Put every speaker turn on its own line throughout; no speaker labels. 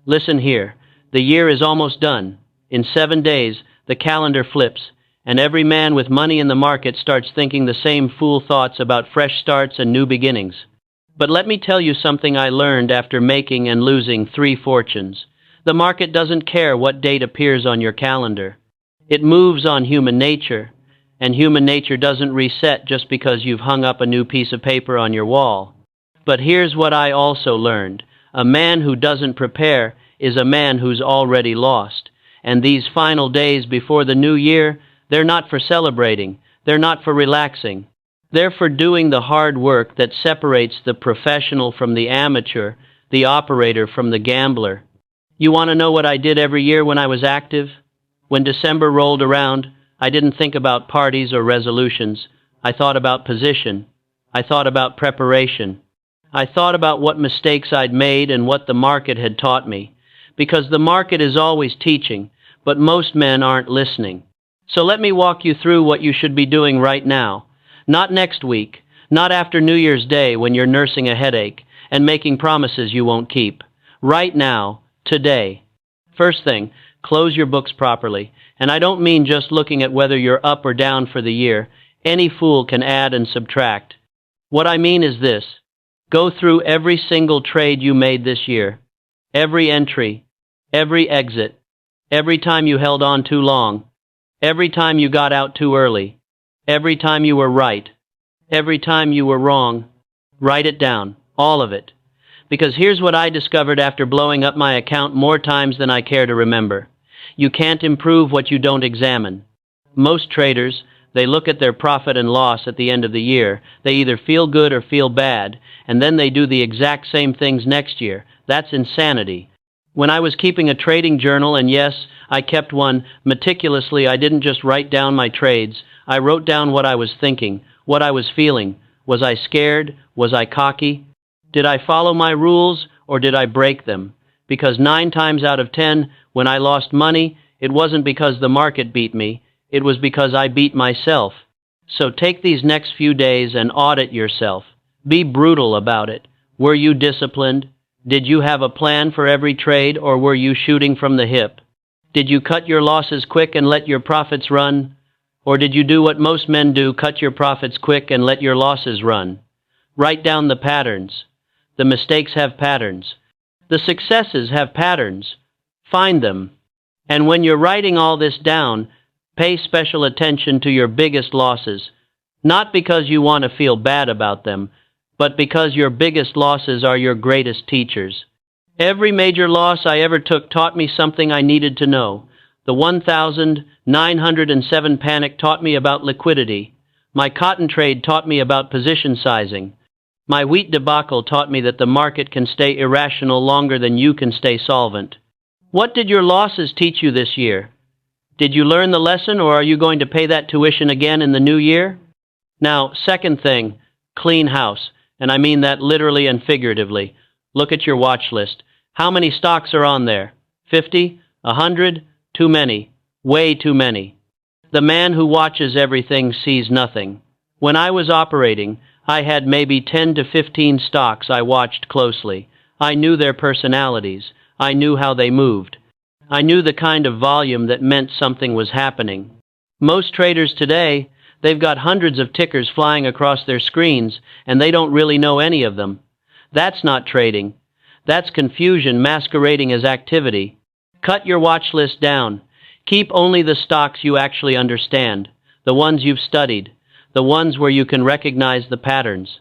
Listen here. The year is almost done. In 7 days, the calendar flips, and every man with money in the market starts thinking the same fool thoughts about fresh starts and new beginnings. But let me tell you something I learned after making and losing 3 fortunes. The market doesn't care what date appears on your calendar. It moves on human nature, and human nature doesn't reset just because you've hung up a new piece of paper on your wall. But here's what I also learned. A man who doesn't prepare is a man who's already lost. And these final days before the new year, they're not for celebrating. They're not for relaxing. They're for doing the hard work that separates the professional from the amateur, the operator from the gambler. You want to know what I did every year when I was active? When December rolled around, I didn't think about parties or resolutions. I thought about position. I thought about preparation. I thought about what mistakes I'd made and what the market had taught me. Because the market is always teaching, but most men aren't listening. So let me walk you through what you should be doing right now. Not next week, not after New Year's Day when you're nursing a headache and making promises you won't keep. Right now, today. First thing, close your books properly. And I don't mean just looking at whether you're up or down for the year. Any fool can add and subtract. What I mean is this. Go through every single trade you made this year. Every entry. Every exit. Every time you held on too long. Every time you got out too early. Every time you were right. Every time you were wrong. Write it down. All of it. Because here's what I discovered after blowing up my account more times than I care to remember. You can't improve what you don't examine. Most traders, they look at their profit and loss at the end of the year. They either feel good or feel bad, and then they do the exact same things next year. That's insanity. When I was keeping a trading journal, and yes, I kept one meticulously, I didn't just write down my trades. I wrote down what I was thinking, what I was feeling. Was I scared? Was I cocky? Did I follow my rules, or did I break them? Because 9 times out of 10, when I lost money, it wasn't because the market beat me. It was because I beat myself. So take these next few days and audit yourself. Be brutal about it. Were you disciplined? Did you have a plan for every trade, or were you shooting from the hip? Did you cut your losses quick and let your profits run? Or did you do what most men do, cut your profits quick and let your losses run? Write down the patterns. The mistakes have patterns. The successes have patterns. Find them. And when you're writing all this down, pay special attention to your biggest losses. Not because you want to feel bad about them, but because your biggest losses are your greatest teachers. Every major loss I ever took taught me something I needed to know. The 1,907 panic taught me about liquidity. My cotton trade taught me about position sizing. My wheat debacle taught me that the market can stay irrational longer than you can stay solvent. What did your losses teach you this year? Did you learn the lesson, or are you going to pay that tuition again in the new year? Now, second thing, clean house. And I mean that literally and figuratively. Look at your watch list. How many stocks are on there? 50? 100? Too many. Way too many. The man who watches everything sees nothing. When I was operating, I had maybe 10 to 15 stocks I watched closely. I knew their personalities. I knew how they moved. I knew the kind of volume that meant something was happening. Most traders today, they've got hundreds of tickers flying across their screens, and they don't really know any of them. That's not trading. That's confusion masquerading as activity. Cut your watch list down. Keep only the stocks you actually understand, the ones you've studied, the ones where you can recognize the patterns.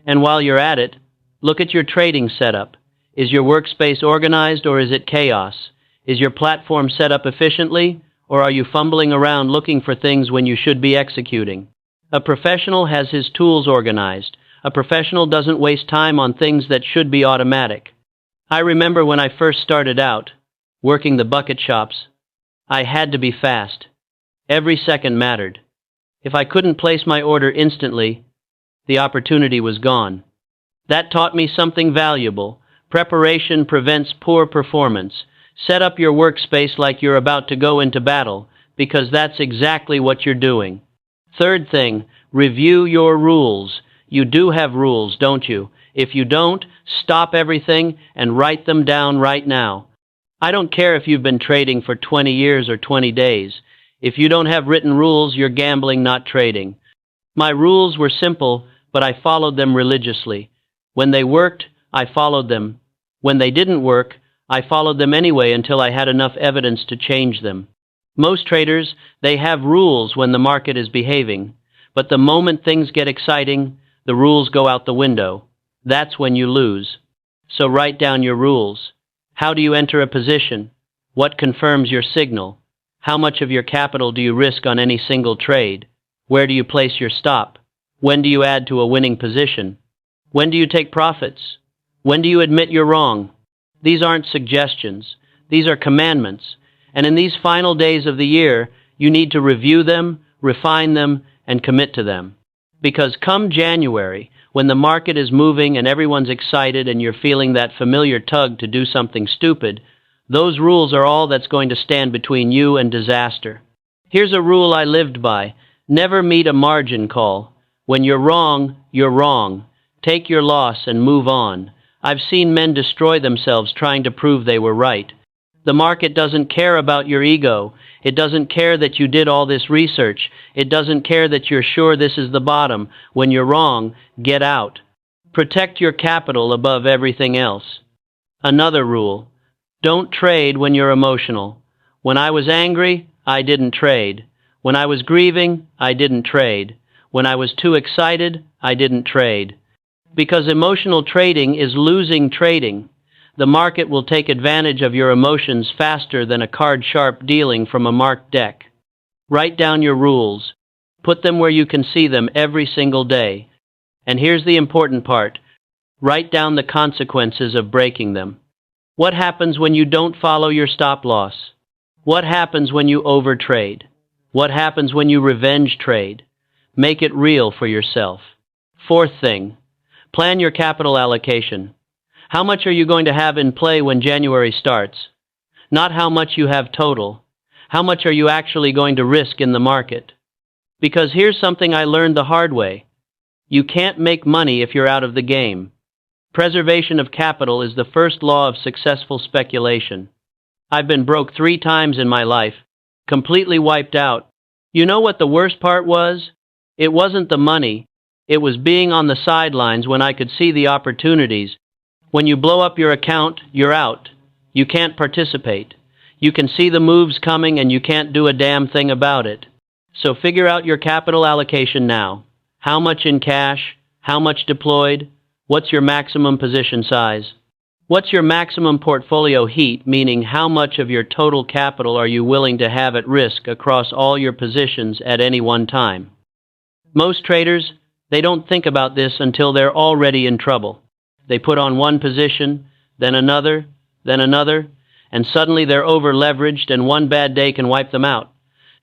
And while you're at it, look at your trading setup. Is your workspace organized, or is it chaos? Is your platform set up efficiently, or are you fumbling around looking for things when you should be executing? A professional has his tools organized. A professional doesn't waste time on things that should be automatic. I remember when I first started out, working the bucket shops, I had to be fast. Every second mattered. If I couldn't place my order instantly, the opportunity was gone. That taught me something valuable. Preparation prevents poor performance. Set up your workspace like you're about to go into battle, because that's exactly what you're doing. Third thing, review your rules. You do have rules, don't you? If you don't, stop everything and write them down right now. I don't care if you've been trading for 20 years or 20 days. If you don't have written rules, you're gambling, not trading. My rules were simple, but I followed them religiously. When they worked, I followed them. When they didn't work, I followed them anyway until I had enough evidence to change them. Most traders, they have rules when the market is behaving, but the moment things get exciting, the rules go out the window. That's when you lose. So write down your rules. How do you enter a position? What confirms your signal? How much of your capital do you risk on any single trade? Where do you place your stop? When do you add to a winning position? When do you take profits? When do you admit you're wrong? These aren't suggestions. These are commandments. And in these final days of the year, you need to review them, refine them, and commit to them. Because come January, when the market is moving and everyone's excited and you're feeling that familiar tug to do something stupid, those rules are all that's going to stand between you and disaster. Here's a rule I lived by. Never meet a margin call. When you're wrong, you're wrong. Take your loss and move on. I've seen men destroy themselves trying to prove they were right. The market doesn't care about your ego. It doesn't care that you did all this research. It doesn't care that you're sure this is the bottom. When you're wrong, get out. Protect your capital above everything else. Another rule. Don't trade when you're emotional. When I was angry, I didn't trade. When I was grieving, I didn't trade. When I was too excited, I didn't trade. Because emotional trading is losing trading. The market will take advantage of your emotions faster than a card-sharp dealing from a marked deck. Write down your rules. Put them where you can see them every single day. And here's the important part. Write down the consequences of breaking them. What happens when you don't follow your stop loss? What happens when you overtrade? What happens when you revenge trade? Make it real for yourself. Fourth thing, plan your capital allocation. How much are you going to have in play when January starts? Not how much you have total. How much are you actually going to risk in the market? Because here's something I learned the hard way. You can't make money if you're out of the game. Preservation of capital is the first law of successful speculation. I've been broke 3 times in my life, completely wiped out. You know what the worst part was? It wasn't the money. It was being on the sidelines when I could see the opportunities. When you blow up your account, you're out. You can't participate. You can see the moves coming and you can't do a damn thing about it. So figure out your capital allocation now. How much in cash? How much deployed? What's your maximum position size? What's your maximum portfolio heat, meaning how much of your total capital are you willing to have at risk across all your positions at any one time? Most traders, they don't think about this until they're already in trouble. They put on one position, then another, and suddenly they're overleveraged and one bad day can wipe them out.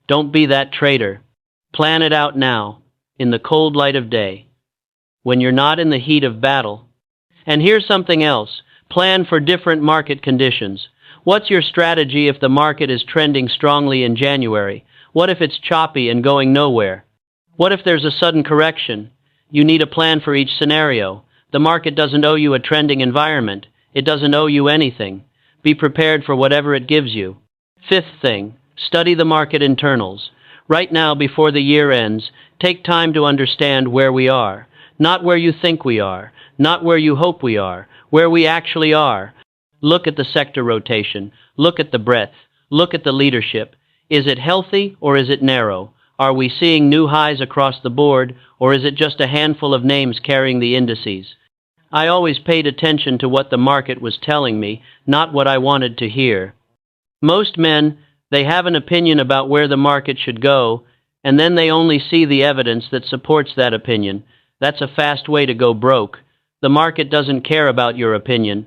Don't be that trader. Plan it out now, in the cold light of day, when you're not in the heat of battle. And here's something else. Plan for different market conditions. What's your strategy if the market is trending strongly in January? What if it's choppy and going nowhere? What if there's a sudden correction? You need a plan for each scenario. The market doesn't owe you a trending environment. It doesn't owe you anything. Be prepared for whatever it gives you. Fifth thing, study the market internals. Right now, before the year ends, take time to understand where we are. Not where you think we are, not where you hope we are, where we actually are. Look at the sector rotation. Look at the breadth. Look at the leadership. Is it healthy or is it narrow? Are we seeing new highs across the board, or is it just a handful of names carrying the indices? I always paid attention to what the market was telling me, not what I wanted to hear. Most men, they have an opinion about where the market should go, and then they only see the evidence that supports that opinion. That's a fast way to go broke. The market doesn't care about your opinion.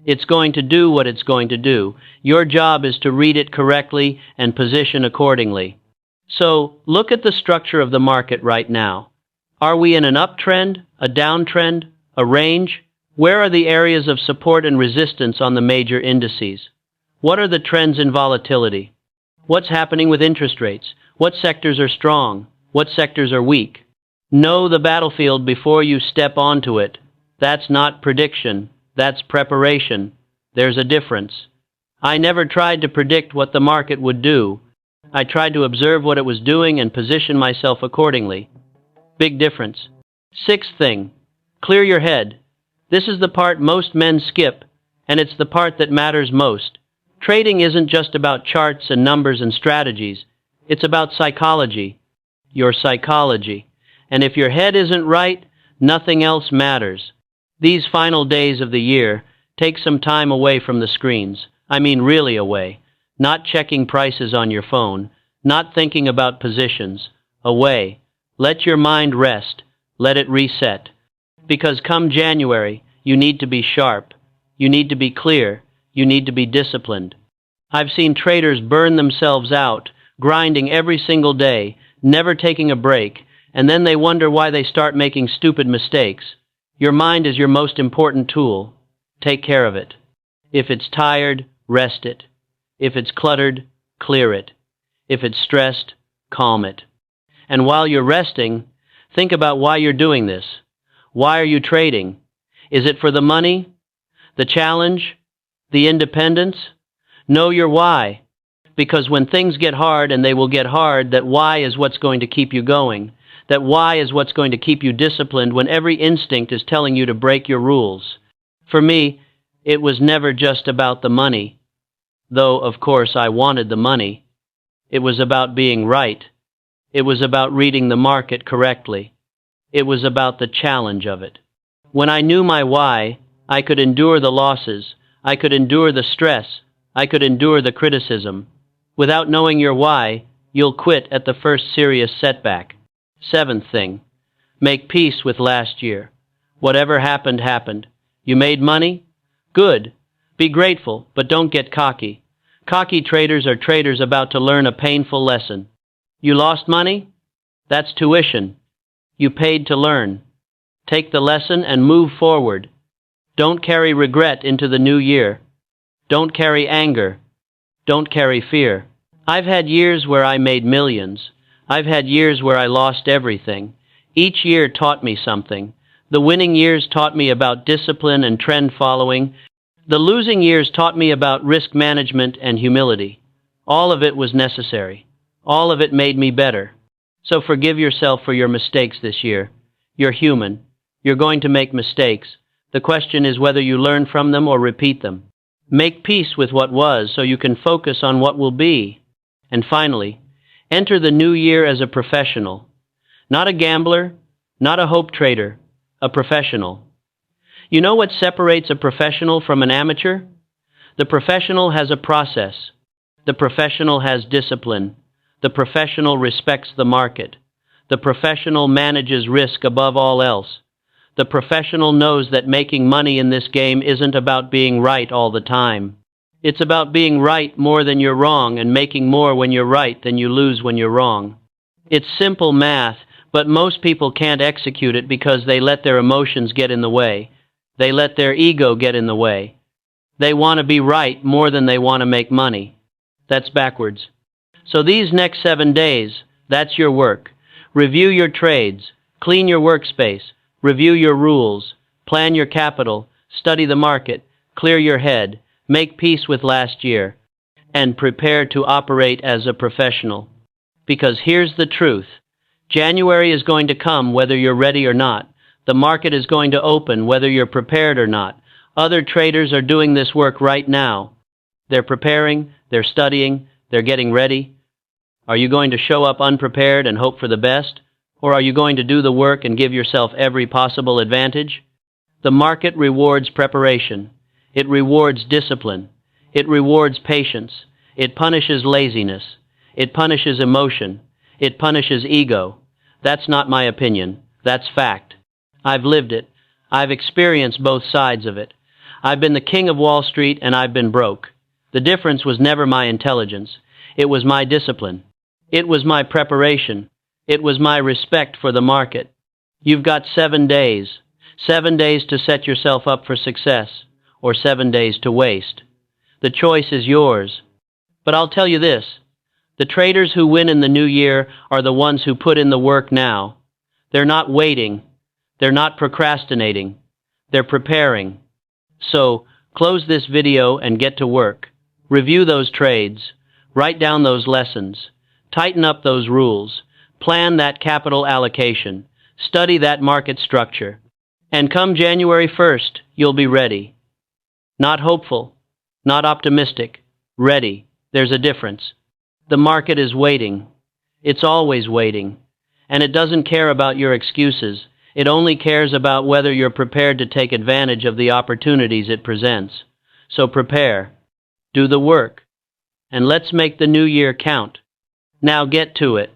It's going to do what it's going to do. Your job is to read it correctly and position accordingly. So, look at the structure of the market right now. Are we in an uptrend, a downtrend, a range? Where are the areas of support and resistance on the major indices? What are the trends in volatility? What's happening with interest rates? What sectors are strong? What sectors are weak? Know the battlefield before you step onto it. That's not prediction. That's preparation. There's a difference. I never tried to predict what the market would do. I tried to observe what it was doing and position myself accordingly. Big difference. Sixth thing, clear your head. This is the part most men skip, and it's the part that matters most. Trading isn't just about charts and numbers and strategies. It's about psychology. Your psychology. And if your head isn't right, nothing else matters. These final days of the year, take some time away from the screens. I mean really away. Not checking prices on your phone. Not thinking about positions. Away. Let your mind rest. Let it reset. Because come January, you need to be sharp. You need to be clear. You need to be disciplined. I've seen traders burn themselves out, grinding every single day, never taking a break, and then they wonder why they start making stupid mistakes. Your mind is your most important tool. Take care of it. If it's tired, rest it. If it's cluttered, clear it. If it's stressed, calm it. And while you're resting, think about why you're doing this. Why are you trading? Is it for the money? The challenge? The independence? Know your why. Because when things get hard, and they will get hard, that why is what's going to keep you going. That why is what's going to keep you disciplined when every instinct is telling you to break your rules. For me, it was never just about the money. Though, of course, I wanted the money. It was about being right. It was about reading the market correctly. It was about the challenge of it. When I knew my why, I could endure the losses. I could endure the stress. I could endure the criticism. Without knowing your why, you'll quit at the first serious setback. Seventh thing, make peace with last year. Whatever happened, happened. You made money? Good. Be grateful, but don't get cocky. Cocky traders are traders about to learn a painful lesson. You lost money? That's tuition. You paid to learn. Take the lesson and move forward. Don't carry regret into the new year. Don't carry anger. Don't carry fear. I've had years where I made millions. I've had years where I lost everything. Each year taught me something. The winning years taught me about discipline and trend following. The losing years taught me about risk management and humility. All of it was necessary. All of it made me better. So forgive yourself for your mistakes this year. You're human. You're going to make mistakes. The question is whether you learn from them or repeat them. Make peace with what was so you can focus on what will be. And finally, enter the new year as a professional. Not a gambler, not a hope trader, a professional. You know what separates a professional from an amateur? The professional has a process. The professional has discipline. The professional respects the market. The professional manages risk above all else. The professional knows that making money in this game isn't about being right all the time. It's about being right more than you're wrong and making more when you're right than you lose when you're wrong. It's simple math, but most people can't execute it because they let their emotions get in the way. They let their ego get in the way. They want to be right more than they want to make money. That's backwards. So these next 7 days, that's your work. Review your trades, clean your workspace, review your rules, plan your capital, study the market, clear your head, make peace with last year, and prepare to operate as a professional. Because here's the truth. January is going to come whether you're ready or not. The market is going to open whether you're prepared or not. Other traders are doing this work right now. They're preparing, they're studying, they're getting ready. Are you going to show up unprepared and hope for the best? Or are you going to do the work and give yourself every possible advantage? The market rewards preparation. It rewards discipline. It rewards patience. It punishes laziness. It punishes emotion. It punishes ego. That's not my opinion. That's fact. I've lived it. I've experienced both sides of it. I've been the king of Wall Street and I've been broke. The difference was never my intelligence. It was my discipline. It was my preparation. It was my respect for the market. You've got 7 days. 7 days to set yourself up for success, or 7 days to waste. The choice is yours. But I'll tell you this. The traders who win in the new year are the ones who put in the work now. They're not waiting. They're not procrastinating. They're preparing. So, close this video and get to work. Review those trades, write down those lessons, tighten up those rules, plan that capital allocation, study that market structure, and come January 1st, you'll be ready. Not hopeful, not optimistic, ready. There's a difference. The market is waiting. It's always waiting. And it doesn't care about your excuses. It only cares about whether you're prepared to take advantage of the opportunities it presents. So prepare. Do the work. And let's make the new year count. Now get to it.